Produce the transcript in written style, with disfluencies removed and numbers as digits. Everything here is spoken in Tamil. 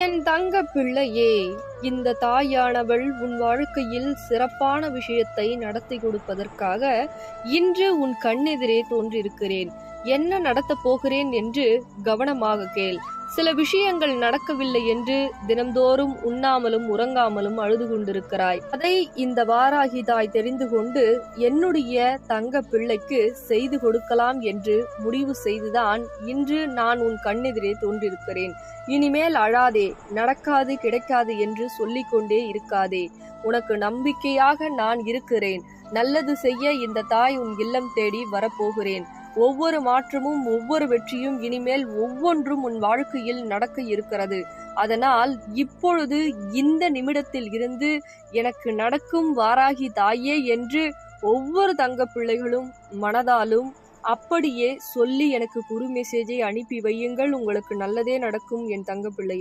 என் தங்கப் பிள்ளையே, இந்த தாயானவள் உன் வாழ்க்கையில் சிறப்பான விஷயத்தை நடத்தி கொடுப்பதற்காக இன்று உன் கண்ணெதிரே தோன்றியிருக்கிறேன். என்ன நடத்தப் போகிறேன் என்று கவனமாக கேள். சில விஷயங்கள் நடக்கவில்லை என்று தினம்தோறும் உண்ணாமலும் உறங்காமலும் அழுது கொண்டிருக்கிறாய். அதை இந்த வாராகி தாய் தெரிந்து கொண்டு என்னுடைய தங்க பிள்ளைக்கு செய்து கொடுக்கலாம் என்று முடிவு செய்துதான் இன்று நான் உன் கண்ணெதிரே தோன்றியிருக்கிறேன். இனிமேல் அழாதே, நடக்காது கிடைக்காது என்று சொல்லிக்கொண்டே இருக்காதே. உனக்கு நம்பிக்கையாக நான் இருக்கிறேன். நல்லது செய்ய இந்த தாய் உன் இல்லம் தேடி வரப்போகிறேன். ஒவ்வொரு மாற்றமும் ஒவ்வொரு வெற்றியும் இனிமேல் ஒவ்வொன்றும் உன் வாழ்க்கையில் நடக்க இருக்கிறது. அதனால் இப்பொழுது இந்த நிமிடத்தில் இருந்து எனக்கு நடக்கும் வாராகி தாயே என்று ஒவ்வொரு தங்க பிள்ளைகளும் மனதாலும் அப்படியே சொல்லி எனக்கு குறு மெசேஜை அனுப்பி வையுங்கள். உங்களுக்கு நல்லதே நடக்கும் என் தங்க பிள்ளையே.